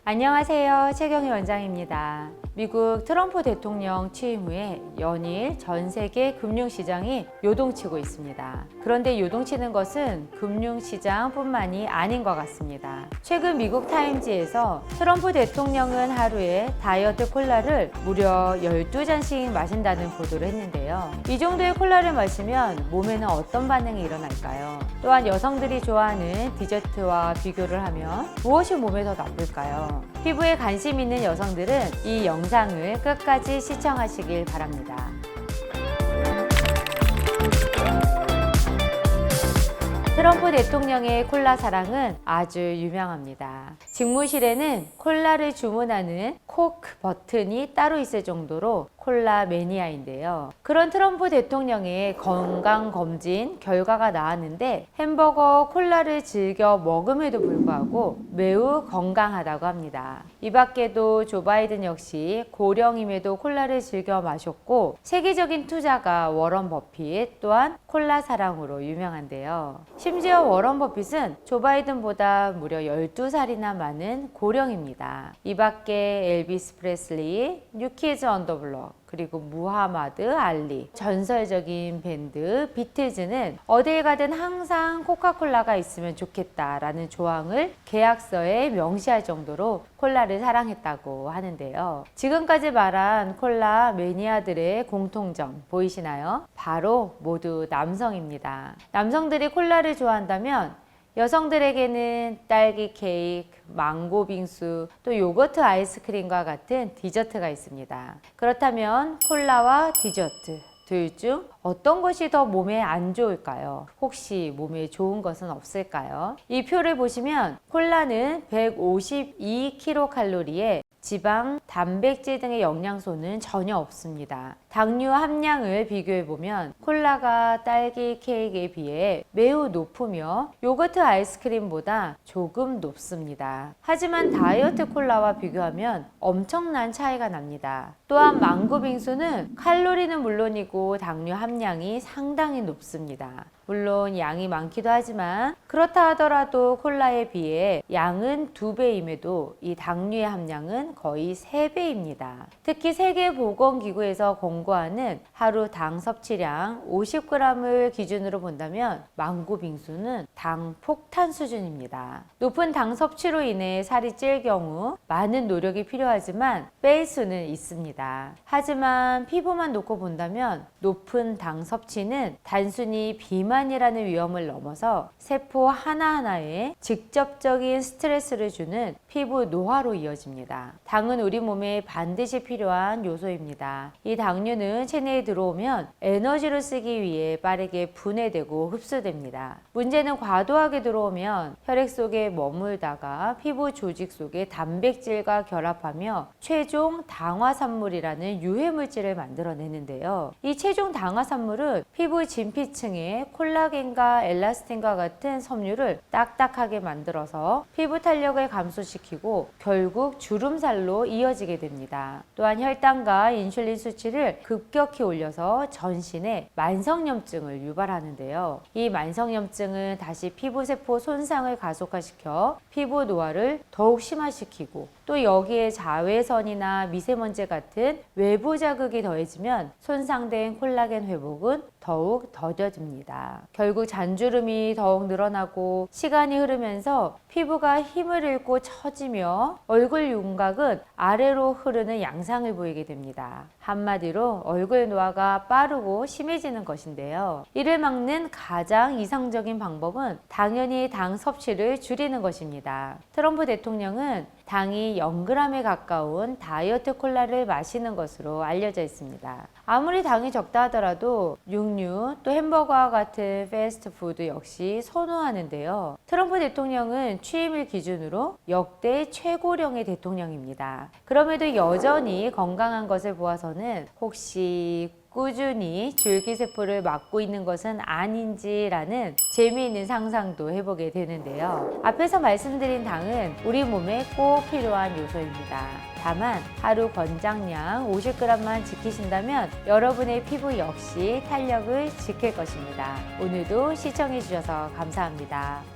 안녕하세요. 최경희 원장입니다. 미국 트럼프 대통령 취임 후에 연일 전 세계 금융시장이 요동치고 있습니다. 그런데 요동치는 것은 금융시장뿐만이 아닌 것 같습니다. 최근 미국 타임지에서 트럼프 대통령은 하루에 다이어트 콜라를 무려 12잔씩 마신다는 보도를 했는데요. 이 정도의 콜라를 마시면 몸에는 어떤 반응이 일어날까요? 또한 여성들이 좋아하는 디저트와 비교를 하면 무엇이 몸에 더 나쁠까요? 피부에 관심 있는 여성들은 이 영상을 끝까지 시청하시길 바랍니다. 트럼프 대통령의 콜라 사랑은 아주 유명합니다. 직무실에는 콜라를 주문하는 코크 버튼이 따로 있을 정도로 콜라 매니아인데요. 그런 트럼프 대통령의 건강검진 결과가 나왔는데 햄버거, 콜라를 즐겨 먹음에도 불구하고 매우 건강하다고 합니다. 이 밖에도 조 바이든 역시 고령임에도 콜라를 즐겨 마셨고 세계적인 투자가 워런 버핏 또한 콜라 사랑으로 유명한데요. 심지어 워런 버핏은 조 바이든보다 무려 12살이나 많은 고령입니다. 이 밖에 엘비스 프레슬리, 뉴키즈 언 더 블록, 그리고 무하마드 알리, 전설적인 밴드 비틀즈는 어딜 가든 항상 코카콜라가 있으면 좋겠다라는 조항을 계약서에 명시할 정도로 콜라를 사랑했다고 하는데요. 지금까지 말한 콜라 매니아들의 공통점 보이시나요? 바로 모두 남성입니다. 남성들이 콜라를 좋아한다면 여성들에게는 딸기 케이크, 망고 빙수, 또 요거트 아이스크림과 같은 디저트가 있습니다. 그렇다면 콜라와 디저트 둘 중 어떤 것이 더 몸에 안 좋을까요? 혹시 몸에 좋은 것은 없을까요? 이 표를 보시면 콜라는 152kcal에 지방, 단백질 등의 영양소는 전혀 없습니다. 당류 함량을 비교해보면 콜라가 딸기 케이크에 비해 매우 높으며 요거트 아이스크림보다 조금 높습니다. 하지만 다이어트 콜라와 비교하면 엄청난 차이가 납니다. 또한 망고 빙수는 칼로리는 물론이고 당류 함량이 상당히 높습니다. 물론 양이 많기도 하지만 그렇다 하더라도 콜라에 비해 양은 2배임에도 이 당류의 함량은 거의 3배입니다. 특히 세계보건기구에서 권고하는 하루 당 섭취량 50g을 기준으로 본다면 망고 빙수는 당 폭탄 수준입니다. 높은 당 섭취로 인해 살이 찔 경우 많은 노력이 필요하지만 뺄 수는 있습니다. 하지만 피부만 놓고 본다면 높은 당 섭취는 단순히 비만이라는 위험을 넘어서 세포 하나하나에 직접적인 스트레스를 주는 피부 노화로 이어집니다. 당은 우리 몸에 반드시 필요한 요소입니다. 이 당류는 체내에 들어오면 에너지로 쓰기 위해 빠르게 분해되고 흡수됩니다. 문제는 과도하게 들어오면 혈액 속에 머물다가 피부 조직 속에 단백질과 결합하며 최종 당화산물이라는 유해물질을 만들어내는데요. 이 최종 당화산물은 피부 진피층에 콜라겐과 엘라스틴과 같은 섬유를 딱딱하게 만들어서 피부 탄력을 감소시키고 결국 주름살로 이어지게 됩니다. 또한 혈당과 인슐린 수치를 급격히 올려서 전신에 만성염증을 유발하는데요. 이 만성염증은 다시 피부세포 손상을 가속화시켜 피부 노화를 더욱 심화시키고 또 여기에 자외선이나 미세먼지 같은 외부 자극이 더해지면 손상된 콜라겐 회복은 더욱 더뎌집니다. 결국 잔주름이 더욱 늘어나고 시간이 흐르면서 피부가 힘을 잃고 처지며 얼굴 윤곽은 아래로 흐르는 양상을 보이게 됩니다. 한마디로 얼굴 노화가 빠르고 심해지는 것인데요. 이를 막는 가장 이상적인 방법은 당연히 당 섭취를 줄이는 것입니다. 트럼프 대통령은 당이 0g에 가까운 다이어트 콜라를 마시는 것으로 알려져 있습니다. 아무리 당이 적다 하더라도 육류 또 햄버거와 같은 패스트푸드 역시 선호하는데요. 트럼프 대통령은 취임일 기준으로 역대 최고령의 대통령입니다. 그럼에도 여전히 건강한 것을 보아서는 혹시 꾸준히 줄기세포를 막고 있는 것은 아닌지라는 재미있는 상상도 해보게 되는데요. 앞에서 말씀드린 당은 우리 몸에 꼭 필요한 요소입니다. 다만 하루 권장량 50g만 지키신다면 여러분의 피부 역시 탄력을 지킬 것입니다. 오늘도 시청해 주셔서 감사합니다.